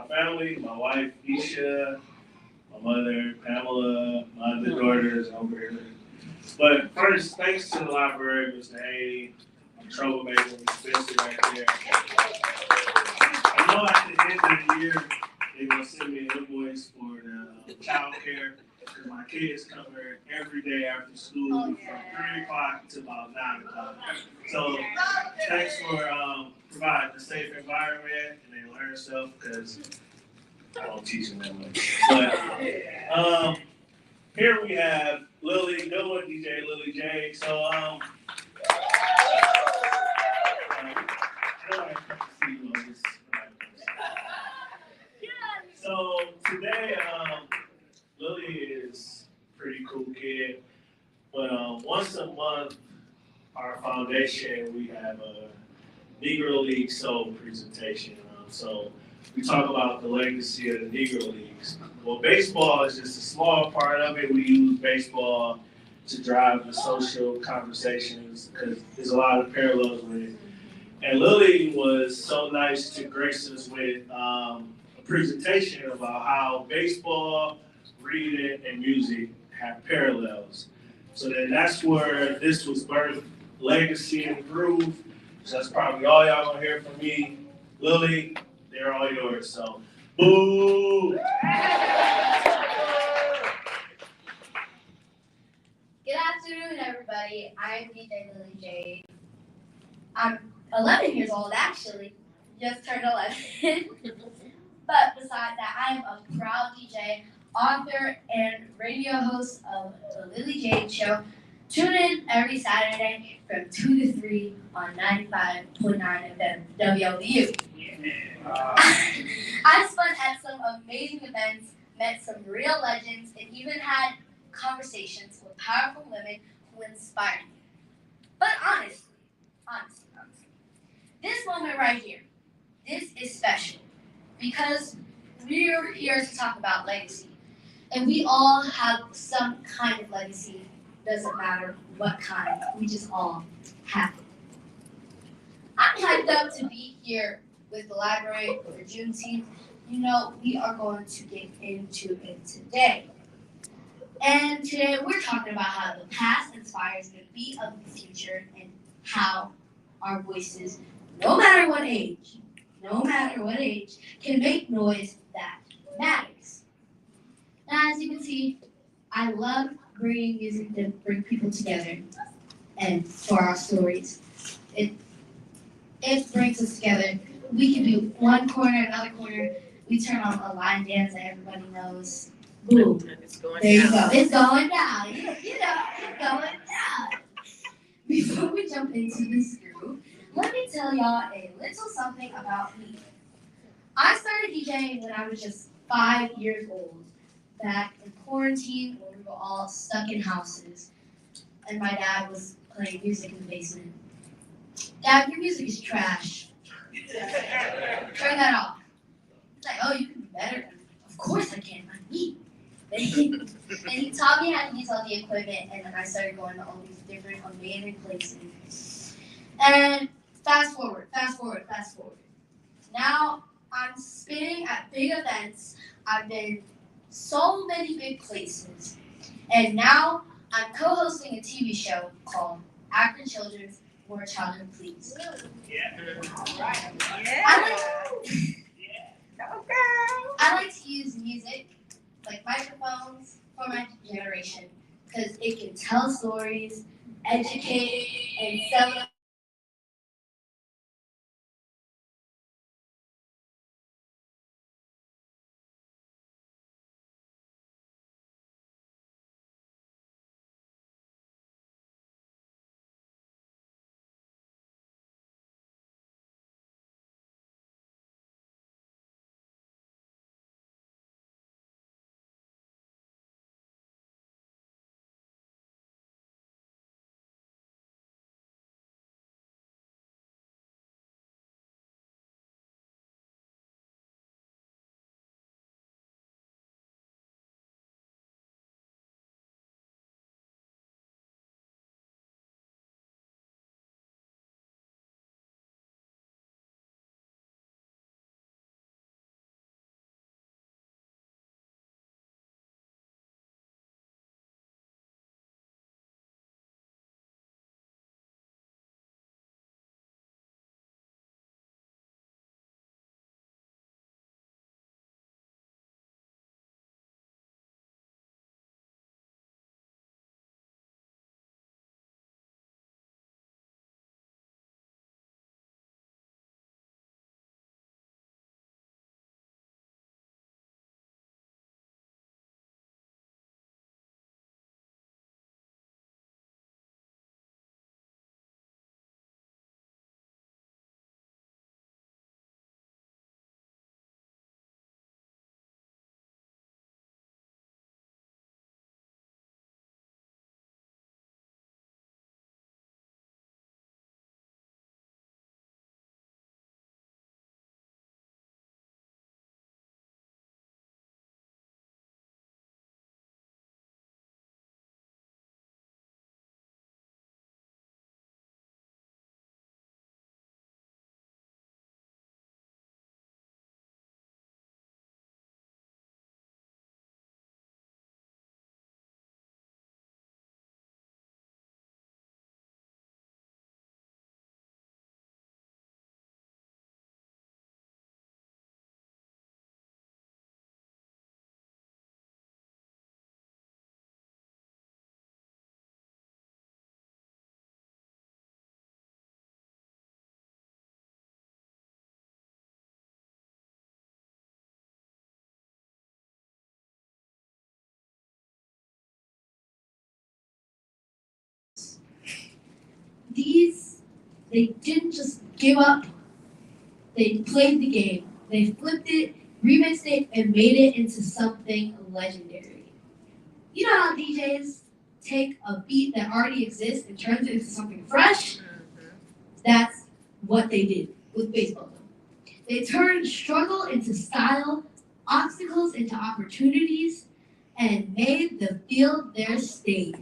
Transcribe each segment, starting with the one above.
family, my wife, Isha, my mother, Pamela, my other daughters over here. But first, thanks to the library, Mr. Haney, troublemaker, Mr. Spencer right there. I know at the end of the year, they're going to send me an invoice for the child care because my kids come here every day after school from 3 o'clock to about 9 o'clock. So thanks for providing a safe environment and they learn stuff because I don't teach them that much. But here we have Lily, good one, DJ Lily J. So I know I can see you on this. So today, Lily is a pretty cool kid, but once a month, our foundation, we have a Negro League Soul presentation. So we talk about the legacy of the Negro Leagues. Well, baseball is just a small part of it. We use baseball to drive the social conversations because there's a lot of parallels with it. And Lily was so nice to grace us with a presentation about how baseball, reading, and music have parallels. So then that's where this was birthed, Legacy and Groove. So that's probably all y'all gonna hear from me. Lily, they're all yours. So, boo! Good afternoon, everybody. I'm DJ Lily J. I'm 11 years old, actually. Just turned 11. But besides that, I am a proud DJ, author, and radio host of the Lily J Show. Tune in every Saturday from 2 to 3 on 95.9 FM WLBU. I've spun at some amazing events, met some real legends, and even had conversations with powerful women who inspire me. But honestly, this moment right here, this is special because we're here to talk about legacy. And we all have some kind of legacy. Doesn't matter what kind, we just all have it. I'm hyped up to be here with the library for Juneteenth. You know, we are going to get into it today. And today we're talking about how the past inspires the beat of the future and how our voices, no matter what age, can make noise that matters. Now, as you can see, I love bringing music to bring people together and for our stories. It brings us together. We can do one corner, another corner. We turn on a line dance that everybody knows. Boom. There you go. It's going down. You know, it's going down. Before we jump into this groove, let me tell y'all a little something about me. I started DJing when I was just 5 years old, back in quarantine when we were all stuck in houses, and my dad was playing music in the basement. Dad, your music is trash. Turn that off. It's like, oh, you can be better. Of course I can. I'm me. And he taught me how to use all the equipment, and then I started going to all these different amazing places. And fast forward. Now I'm spinning at big events. I've been so many big places. And now I'm co-hosting a TV show called Akron Children's More Childhood Please. Yeah. I like to use music, like microphones, for my generation because it can tell stories, educate, and celebrate. they didn't just give up. They played the game. They flipped it, remixed it, and made it into something legendary. You know how DJs take a beat that already exists and turns it into something fresh? That's what they did with baseball. They turned struggle into style, obstacles into opportunities, and made the field their stage.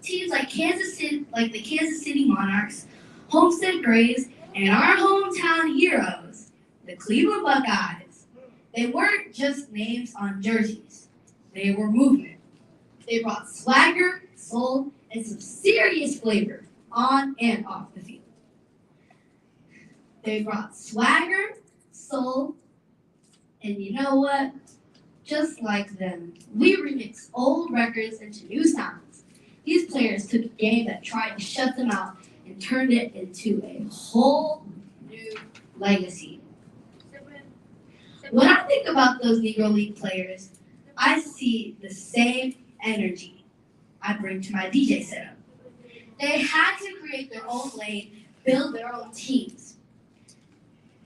Teams like the Kansas City Monarchs, Homestead Braves, and our hometown heroes, the Cleveland Buckeyes. They weren't just names on jerseys. They were movement. They brought swagger, soul, and some serious flavor on and off the field. They brought swagger, soul, and you know what? Just like them, we remix old records into new sounds. These players took a game that tried to shut them out and turned it into a whole new legacy. When I think about those Negro League players, I see the same energy I bring to my DJ setup. They had to create their own lane, build their own teams.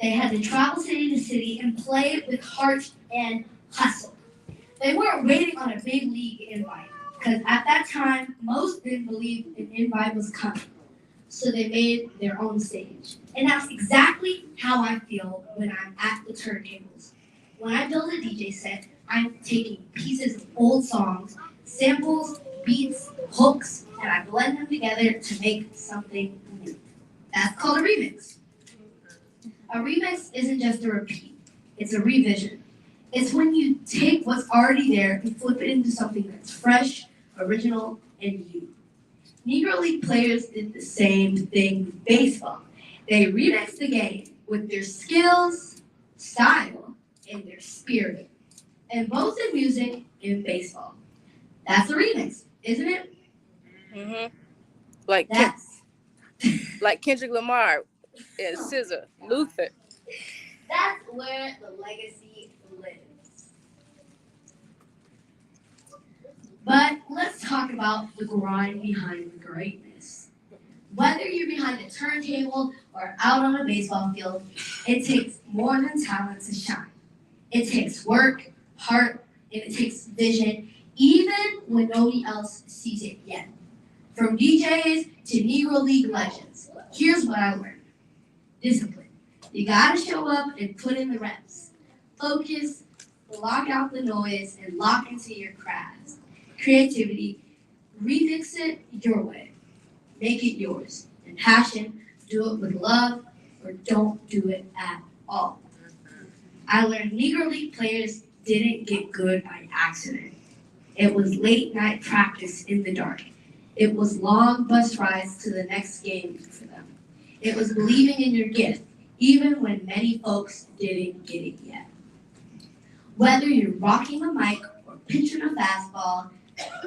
They had to travel city to city and play with heart and hustle. They weren't waiting on a big league invite, because at that time, most didn't believe an invite was coming. So they made their own stage. And that's exactly how I feel when I'm at the turntables. When I build a DJ set, I'm taking pieces of old songs, samples, beats, hooks, and I blend them together to make something new. That's called a remix. A remix isn't just a repeat, it's a revision. It's when you take what's already there and flip it into something that's fresh, original, and you. Negro League players did the same thing with baseball. They remixed the game with their skills, style, and their spirit. And both in music and baseball. That's a remix, isn't it? Mm-hmm. Like Kendrick Lamar and SZA, Luther. That's where the legacy lives. But let's talk about the grind behind the greatness. Whether you're behind a turntable or out on a baseball field, it takes more than talent to shine. It takes work, heart, and it takes vision, even when nobody else sees it yet. From DJs to Negro League legends, here's what I learned. Discipline. You gotta show up and put in the reps. Focus, block out the noise, and lock into your craft. Creativity, remix it your way. Make it yours. And passion, do it with love or don't do it at all. I learned Negro League players didn't get good by accident. It was late night practice in the dark. It was long bus rides to the next game for them. It was believing in your gift, even when many folks didn't get it yet. Whether you're rocking a mic or pitching a fastball,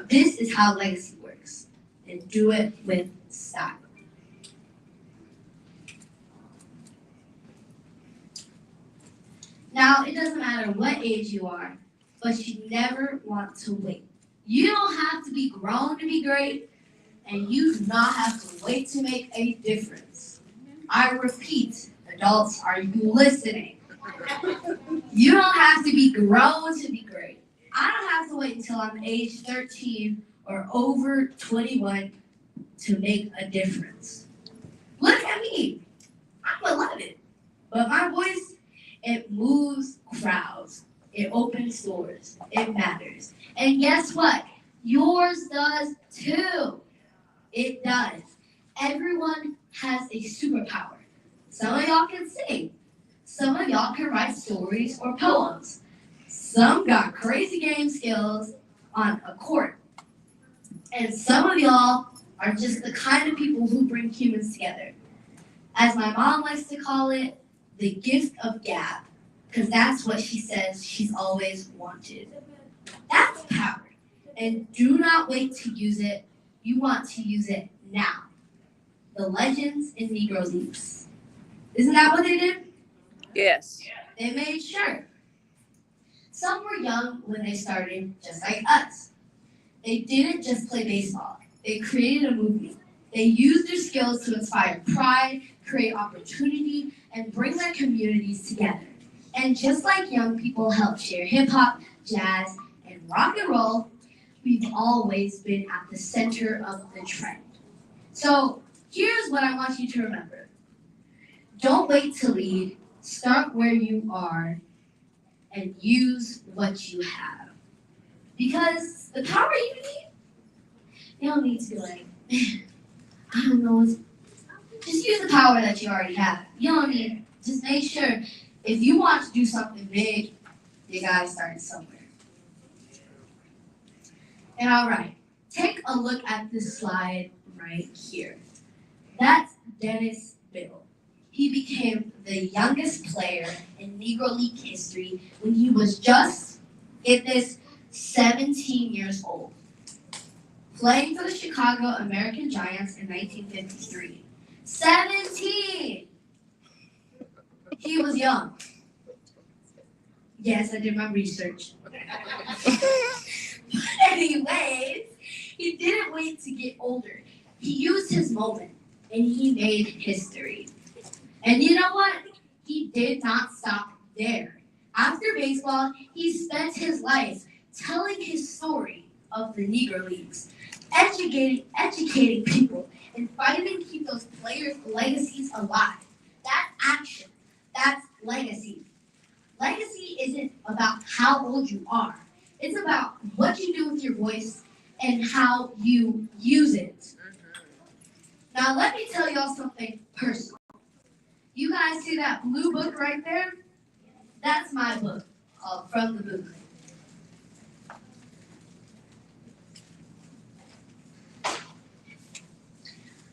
this is how legacy works. And do it with style. Now, it doesn't matter what age you are, but you never want to wait. You don't have to be grown to be great, and you do not have to wait to make a difference. I repeat, adults, are you listening? You don't have to be grown to be great. I don't have to wait until I'm age 13 or over 21 to make a difference. Look at me. I'm 11, but my voice, it moves crowds. It opens doors. It matters. And guess what? Yours does too. It does. Everyone has a superpower. Some of y'all can sing. Some of y'all can write stories or poems. Some got crazy game skills on a court. And some of y'all are just the kind of people who bring humans together. As my mom likes to call it, the gift of gab. Because that's what she says she's always wanted. That's power. And do not wait to use it. You want to use it now. The legends in Negro Leagues. Isn't that what they did? Yes. They made sure. Some were young when they started, just like us. They didn't just play baseball. They created a movement. They use their skills to inspire pride, create opportunity, and bring their communities together. And just like young people help share hip-hop, jazz, and rock and roll, we've always been at the center of the trend. So here's what I want you to remember. Don't wait to lead, start where you are, and use what you have. Because the power you need, you don't need to be like, I don't know, just use the power that you already have. You don't need, just make sure if you want to do something big, you gotta start somewhere. And all right, take a look at this slide right here. That's Dennis Biddle. He became the youngest player in Negro League history when he was just, get this, 17 years old, playing for the Chicago American Giants in 1953. 17! He was young. Yes, I did my research. But anyways, he didn't wait to get older. He used his moment and he made history. And you know what? He did not stop there. After baseball, he spent his life telling his story of the Negro Leagues, educating people, and fighting to keep those players' legacies alive. That's action. That's legacy. Legacy isn't about how old you are. It's about what you do with your voice and how you use it. Now let me tell y'all something personal. You guys see that blue book right there? That's my book called From the Book.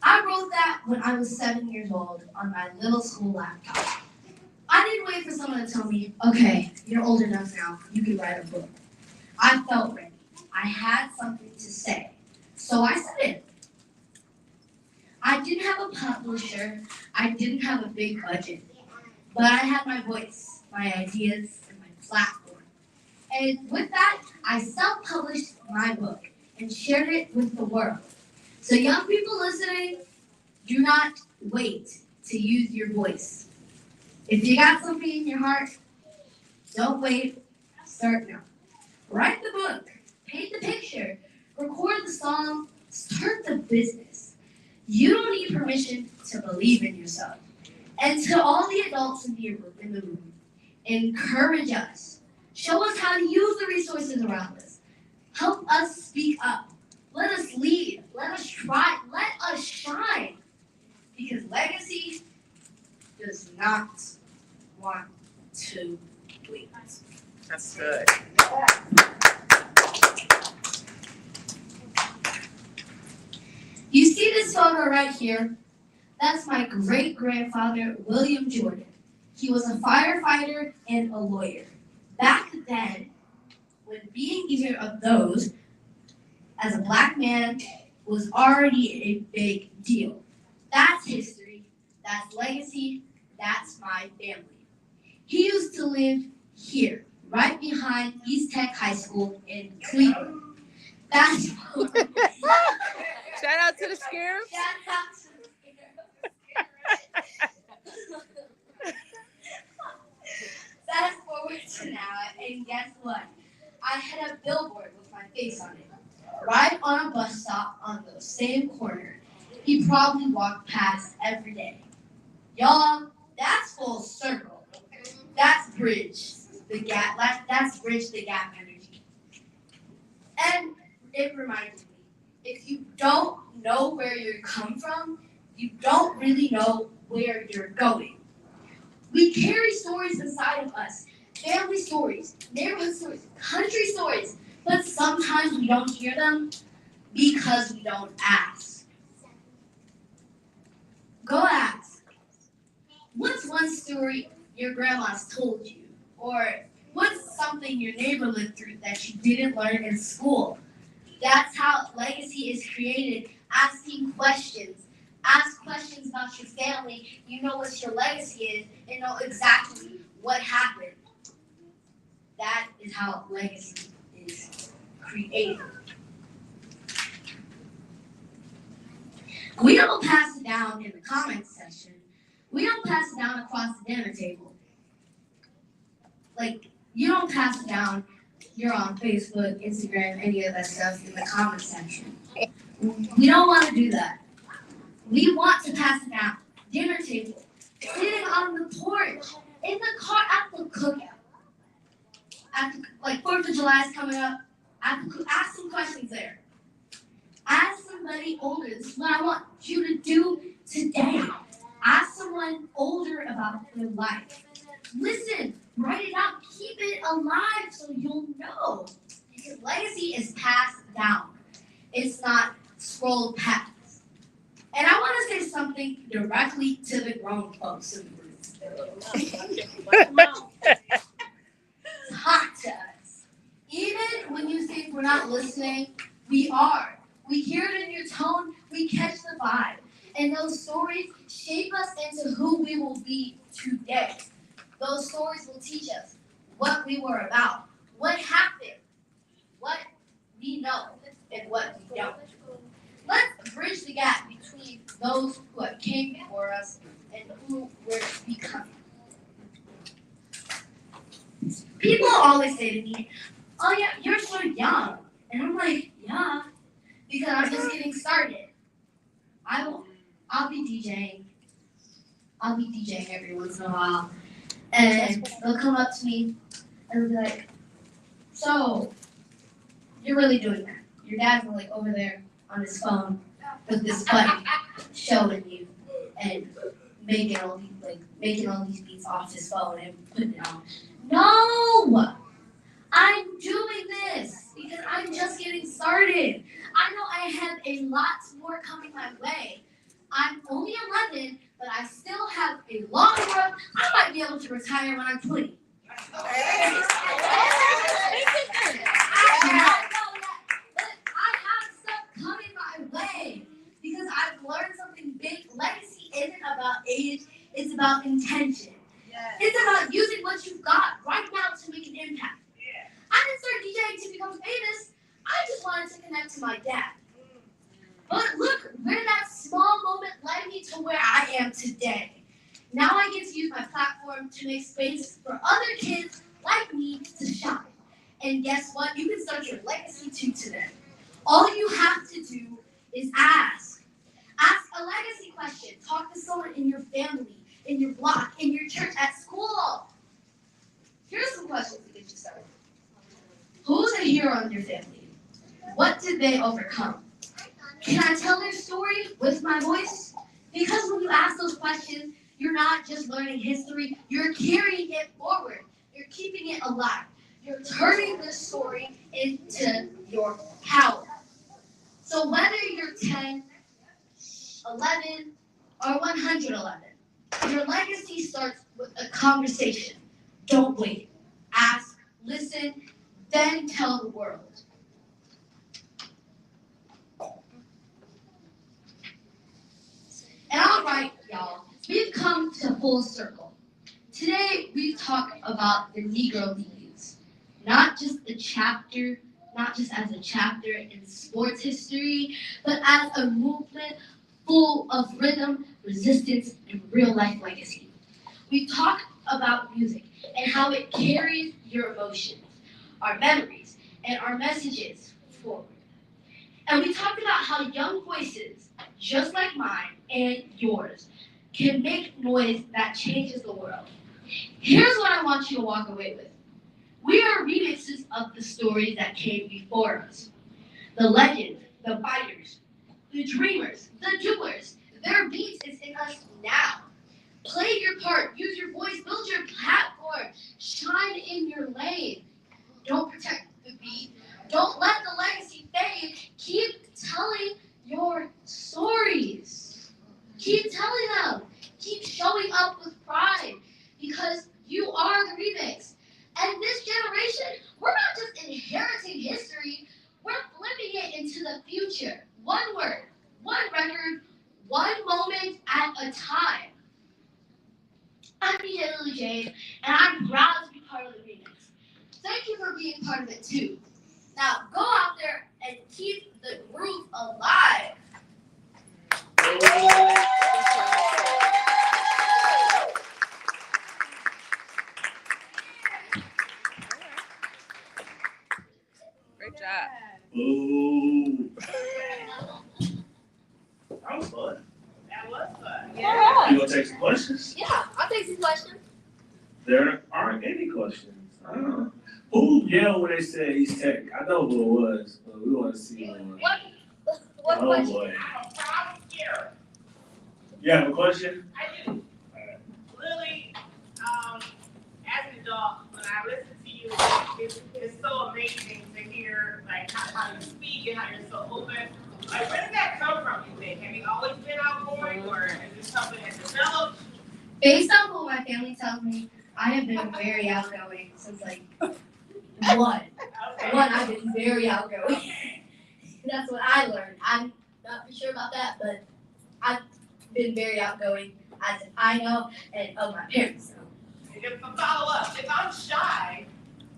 I wrote that when I was 7 years old on my little school laptop. I didn't wait for someone to tell me, okay, you're old enough now, you can write a book. I felt ready. I had something to say. So I said it. I didn't have a publisher. I didn't have a big budget. But I had my voice, my ideas, and my platform. And with that, I self-published my book and shared it with the world. So young people listening, do not wait to use your voice. If you got something in your heart, don't wait, start now. Write the book, paint the picture, record the song, start the business. You don't need permission to believe in yourself. And to all the adults in the room, encourage us. Show us how to use the resources around us. Help us speak up. Let us lead. Let us try. Let us shine. Because legacy does not want to wait. That's good. You see this photo right here? That's my great-grandfather, William Jordan. He was a firefighter and a lawyer. Back then, when being either of those as a black man was already a big deal. That's history, that's legacy, that's my family. He used to live here, right behind East Tech High School in Cleveland. That's Shout out to the Scarabs. Shout out to the Fast forward to now, and guess what? I had a billboard with my face on it, right on a bus stop on the same corner. He probably walked past every day. Y'all, that's full circle. That's bridge the gap. That's bridge the gap energy. And it reminds me, if you don't know where you come from, you don't really know where you're going. We carry stories inside of us, family stories, neighborhood stories, country stories, but sometimes we don't hear them because we don't ask. Go ask. What's one story your grandma's told you? Or what's something your neighbor lived through that you didn't learn in school? That's how legacy is created, asking questions. Ask questions about your family. You know what your legacy is and know exactly what happened. That is how legacy is created. We don't pass it down in the comments section. We don't pass it down across the dinner table. Like, you don't pass it down, you're on Facebook, Instagram, any of that stuff in the comments section. We don't want to do that. We want to pass it down. Dinner table, sitting on the porch, in the car at the cookout. Like 4th of July is coming up. Ask some questions there. Ask somebody older. This is what I want you to do today. Ask someone older about their life. Listen, write it out, keep it alive so you'll know. Because legacy is passed down. It's not scrolled past. And I want to say something directly to the grown folks in the room. It's hot to us. Even when you think we're not listening, we are. We hear it in your tone, we catch the vibe. And those stories shape us into who we will be today. Those stories will teach us what we were about, what happened, what we know, and what we don't. Let's bridge the gap between those who have came before us and who we're becoming. People always say to me, "Oh yeah, you're so young." And I'm like, yeah, because I'm just getting started. I'll be DJing. I'll be DJing every once in a while. And they'll come up to me and they'll be like, "So, you're really doing that. Your dad's like over there on his phone with this buddy showing you and making all these beats off his phone and putting it on." No! I'm doing this because I'm just getting started. I know I have a lot more coming my way. I'm only 11, but I still have a long run. I might be able to retire when I'm 20. But I have stuff coming my way because I've learned something big. Legacy isn't about age, it's about intention. It's about using what you've got right now to make an impact. I didn't start DJing to become famous. I just wanted to connect to my dad. But look where that small moment led me to where I am today. Now I get to use my platform to make space for other kids like me to shine. And guess what? You can start your legacy too today. All you have to do is ask. Ask a legacy question. Talk to someone in your family, in your block, in your church, at school. Here's some questions to get you started. Who's a hero in your family? What did they overcome? Can I tell their story with my voice? Because when you ask those questions, you're not just learning history, you're carrying it forward. You're keeping it alive. You're turning this story into your power. So whether you're 10, 11, or 111, your legacy starts with a conversation. Don't wait. Ask, listen, then tell the world. And all right, y'all, we've come to full circle. Today, we talk about the Negro Leagues, not just as a chapter in sports history, but as a movement full of rhythm, resistance, and real-life legacy. We talk about music and how it carries your emotions, our memories, and our messages forward. And we talked about how young voices, just like mine and yours, can make noise that changes the world. Here's what I want you to walk away with. We are remixes of the stories that came before us. The legends, the fighters, the dreamers, the doers. Their beats is in us now. Play your part, use your voice, build your platform, shine in your lane. Don't protect the beat. Don't let the legacy fade. Keep telling your stories. Keep telling them. Keep showing up with pride because you are the remix. And this generation, we're not just inheriting history, we're flipping it into the future. One word, one record, one moment at a time. I'm DJ Lily Jade, and I'm proud to be part of the remix. Thank you for being part of it too. Now go out there and keep the groove alive. Great job. Ooh. That was fun. That was fun. Yeah. You gonna take some questions? Yeah, I'll take some questions. There aren't any questions. I don't know. Who yelled when they said East Tech? I know who it was, but we want to see who it was. What Oh question? boy. I'm scared. You have a question? I do. Lily, as an adult, when I listen to you, it's so amazing to hear like how you speak and how you're so open. Like, where did that come from, you think? Have you always been outgoing, or is it something that developed? Based on what my family tells me, I have been very outgoing since like one. Okay. I've been very outgoing. That's what I learned. I'm not for sure about that, but I've been very outgoing as I know and of my parents know. If I follow up, if I'm shy,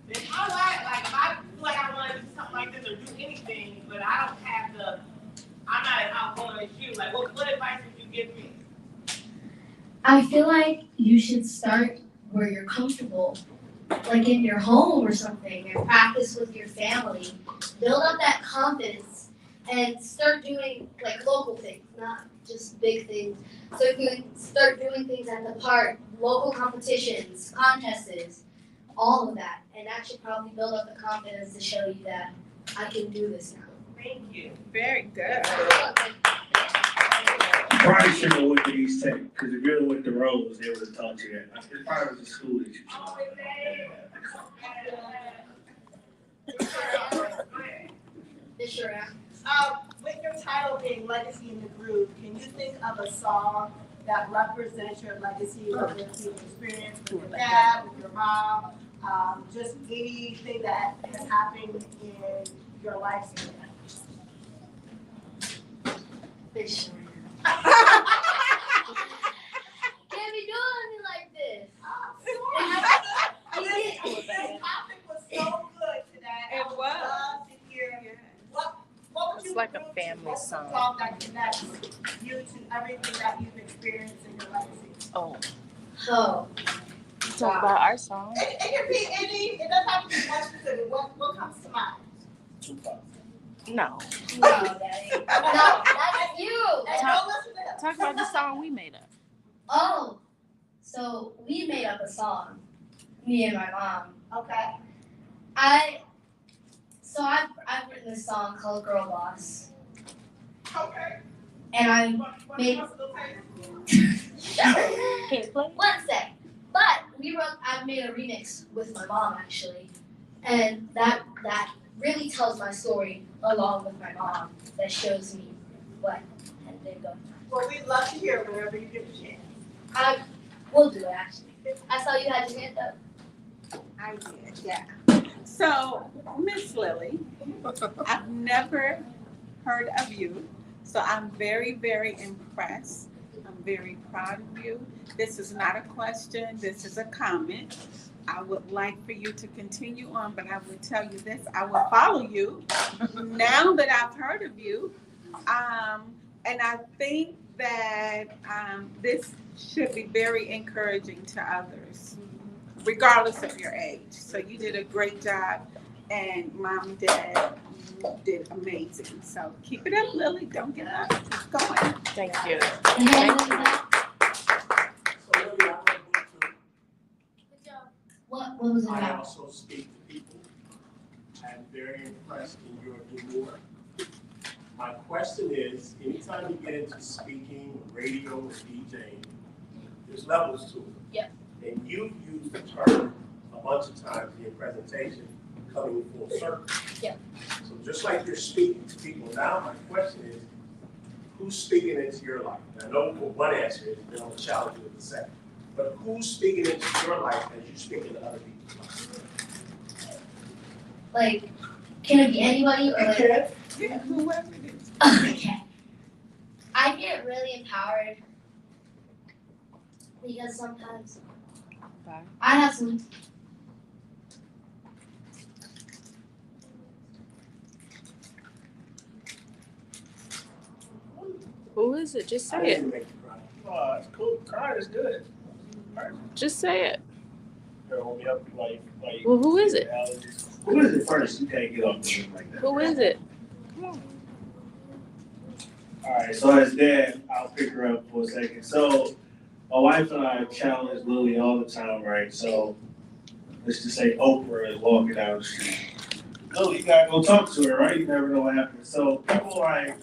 then how do if I feel like I want to do something like this or do anything, but I don't have I'm not as outgoing as you, like, what advice would you give me? I feel like you should start where you're comfortable, like in your home or something, and practice with your family. Build up that confidence and start doing like local things, not just big things. So you can start doing things at the park, local competitions, contests, all of that. And that should probably build up the confidence to show you that I can do this now. Thank you. Very good. You probably should have went to East Tech, because if you really went to Rose, they would have taught you that. It probably was a school that you should Oh, have. is that Go ahead. This sure am. With your title being Legacy in the Groove, can you think of a song that represents your legacy, whether it be an experience with your dad, with your mom, just anything that has happened in your lifespan? This sure am. Can't be doing me like this. This topic was so good today. I It would was. love to hear what would It's you like a bring to family us, a song. song that connects you to everything that you've experienced in your legacy. Oh, Oh, talk about our song. It can be any. It doesn't have to be one specific. What comes to mind? No. no, Daddy. No, that's you. Hey, don't listen to him. Talk about the song we made up. Oh, so we made up a song, me and my mom. Okay. I've written this song called Girl Boss, Okay. and I What Made- wants to say? Can you play? one sec, but I made a remix with my mom actually, and that really tells my story along with my mom. That shows me what had been going on. Well, we'd love to hear it whenever you get the chance. We'll do it actually. I saw you had your hand up. I did, yeah. So, Miss Lily, I've never heard of you, so I'm very, very impressed. I'm very proud of you. This is not a question, this is a comment. I would like for you to continue on, but I will tell you this, I will follow you now that I've heard of you. And I think that this should be very encouraging to others, regardless of your age. So you did a great job, and Mom and Dad did amazing. So keep it up, Lily. Don't give up. Keep going. Thank you. The hand in the back. So Lily, I want you What was it to, I about? also speak to people. I'm very impressed in your demeanor. My question is, anytime you get into speaking, radio, or DJing, there's levels to it. Yep. And you've used the term a bunch of times in your presentation, coming full circle. Yep. So just like you're speaking to people now, my question is, who's speaking into your life? And I know what one answer is, then I'm gonna challenge you with the second. But who's speaking into your life as you speak into other people's lives? Like, can it be anybody or like? Yeah, whoever it is. Okay. I get really empowered because sometimes Bye. I have some. Who is is it? Just I say it. didn't make you cry. Oh, that's cool. Crying is good. Just say it. Here, hold me up. Like, Well, who is it? who is it first? You can't get off the room like that. Who is it? All right, so as dad, I'll pick her up for a second. So my wife and I challenge Lily all the time, right? So let's just say Oprah is walking down the street. Lily, you gotta go talk to her, right? You never know what happens. So people like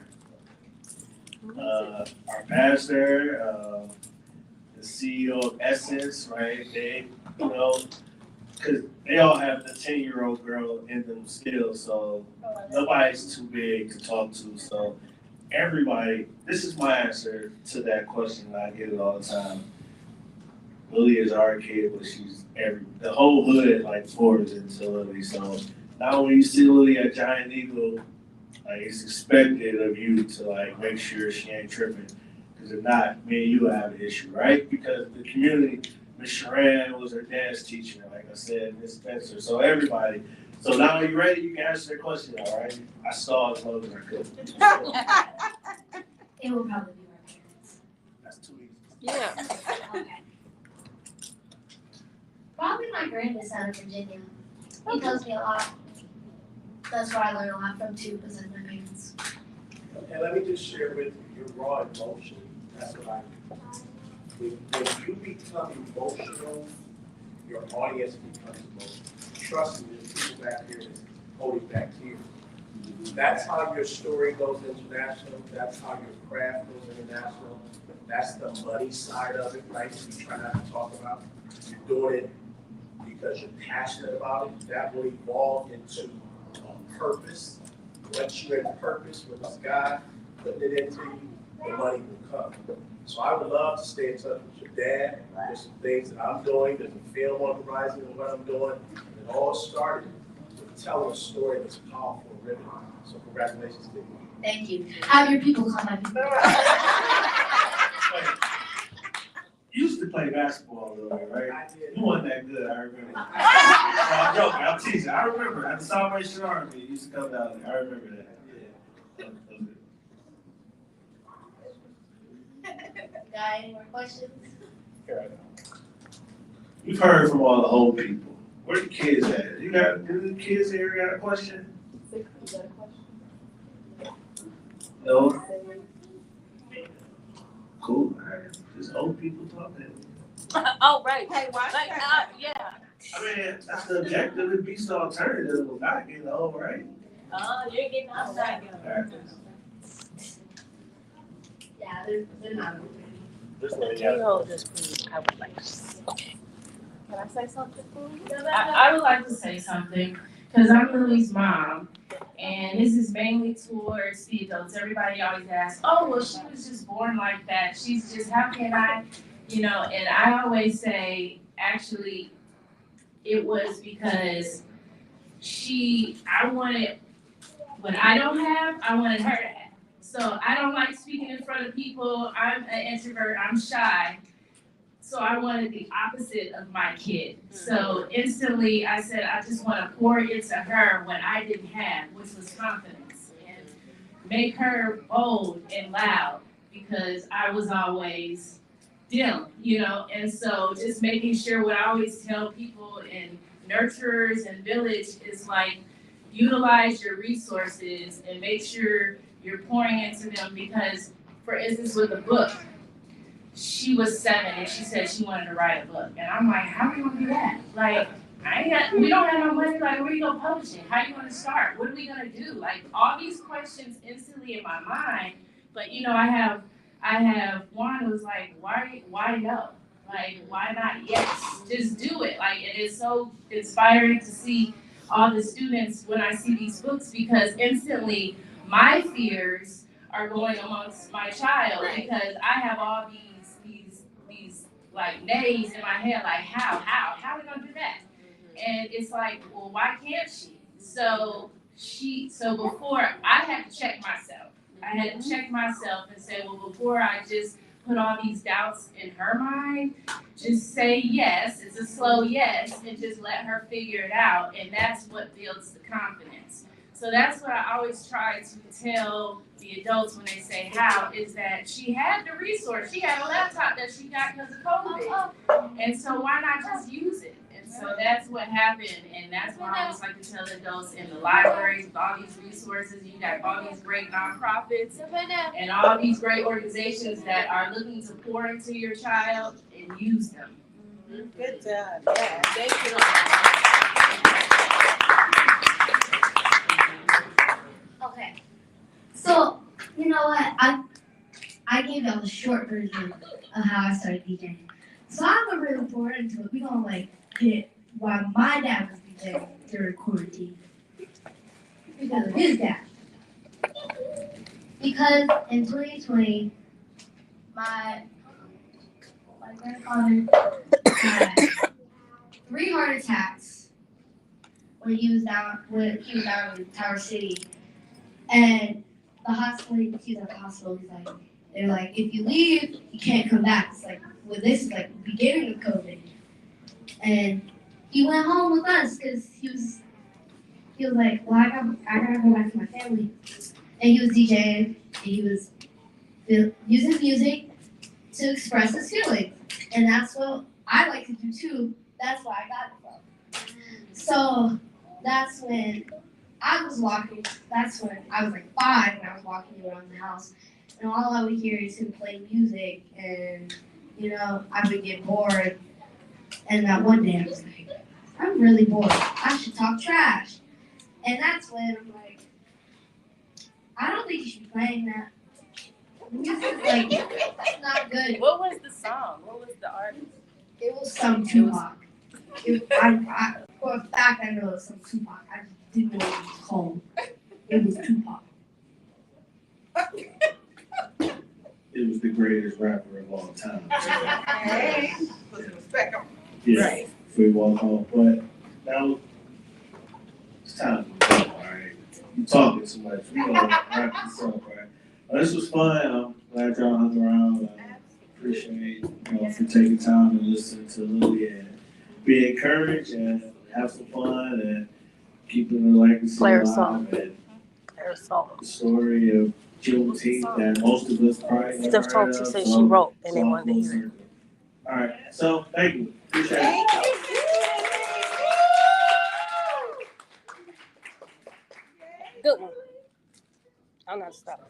our pastor, the CEO of Essence, right? They, because they all have the 10-year-old girl in them still, so nobody's too big to talk to. So everybody, this is my answer to that question. I get it all the time. Lily is our kid, but she's the whole hood like pours into Lily. So now when you see Lily at Giant Eagle, like it's expected of you to like make sure she ain't tripping. Because if not, me and you have an issue, right? Because the community, Miss Sharan was her dance teacher, like I said, Miss Spencer. So everybody. So now are you ready? You can answer the question, all right? I stalled as long as I could. It will probably be our parents. That's too easy. Yeah. Okay. Probably my grandest out of Virginia. He tells me a lot. That's where I learn a lot from too, because of my parents. And let me just share with you, your raw emotion, that's what I do. When you become emotional, your audience becomes emotional. Trust me, there's people back here that's holding back here. That's how your story goes international. That's how your craft goes international. That's the money side of it, right? You try not to talk about. You're doing it because you're passionate about it. That will evolve into a purpose. Once you're in purpose with this guy, putting it into you, the money will come. So I would love to stay in touch with your dad. There's some things that I'm doing. There's a film on the horizon of what I'm doing. And it all started with telling a story that's powerful and riveting. So congratulations to you. Thank you. Have your people call my people. You used to play basketball though, right? I did. You weren't that good, I remember. No, I'm joking, I'm teasing. I remember at the Salvation Army, you used to come down there. I remember that. Guy, any more questions? You've heard from all the old people. Where the kids at? Do the kids here got a question? No? Cool. All right. Just old people talking. Oh, right. Hey, watch Like, that. yeah. I mean, that's the objective. It beats the alternative of not getting old, right? Oh, you're getting outside. Yeah, they're not. Can you hold this, please? I would like to. Okay. Can I say something, please? I would like to say something, because I'm Lily's mom, and this is mainly towards the adults. Everybody always asks, oh, well, she was just born like that. She's just, how can I, and I always say, actually, it was because I wanted, when I don't have, I wanted her to have. So I don't like speaking in front of people. I'm an introvert, I'm shy. So I wanted the opposite of my kid. So instantly I said, I just want to pour into her what I didn't have, which was confidence. And make her bold and loud, because I was always dim, And so just making sure what I always tell people in nurturers and village is like, utilize your resources and make sure you're pouring into them, because, for instance, with a book, she was 7 and she said she wanted to write a book. And I'm like, how are you gonna do that? Like, we don't have no money, like, where you gonna publish it? How are you gonna start? What are we gonna do? Like, all these questions instantly in my mind, but I have one who's like, why no? Like, why not yes? Just do it. Like, it is so inspiring to see all the students when I see these books, because instantly my fears are going amongst my child, because I have all these like nays in my head, like how are we gonna do that? And it's like, well, why can't she? So before, I had to check myself. I had to check myself and say, well, before I just put all these doubts in her mind, just say yes. It's a slow yes, and just let her figure it out, and that's what builds the confidence. So that's what I always try to tell the adults when they say how, is that she had the resource. She had a laptop that she got because of COVID. And so why not just use it? And so that's what happened. And that's why I always like to tell adults in the libraries with all these resources, you got all these great nonprofits and all these great organizations that are looking to pour into your child and use them. Good job. Yeah, thank you. Okay. So, you know what? I gave y'all the short version of how I started DJing. So I'm gonna really pour into it. We're gonna like get why my dad was DJing during quarantine. Because of his dad. Because in 2020, my grandfather had 3 heart attacks when he was down in Tower City. And the hospital, he was at the hospital, they're like, if you leave, you can't come back. It's like, well, this is like the beginning of COVID. And he went home with us because he was like, well, I gotta go back to my family. And he was DJing, and he was using music to express his feelings. And that's what I like to do too. That's why I got it from. So that's when I was walking, that's when I was like 5 and I was walking around the house. And all I would hear is him playing music, and I would get bored. And that one day I was like, I'm really bored. I should talk trash. And that's when I'm like, I don't think you should be playing that. Music is like, that's not good. What was the song? What was the artist? It was some Tupac. I for a fact I know it was some Tupac. I just didn't know what it was called. It was Tupac. It was the greatest rapper of all time. Hey, put some respect on. Yeah, Right. before we walk home. But now it's time to go, all right? You talking too much. We're gonna wrap this up, right? This was fun. I'm glad y'all hung around. Appreciate for taking time to listen to Lily and be encouraged and have some fun and keeping the legacy alive and the story of Juneteenth that most of us probably never Steph told heard she of. said So she wrote and it's they all wanted to full hear it. circle. All right, so thank you. Appreciate it. Thank you. Good one. I'm not stopping.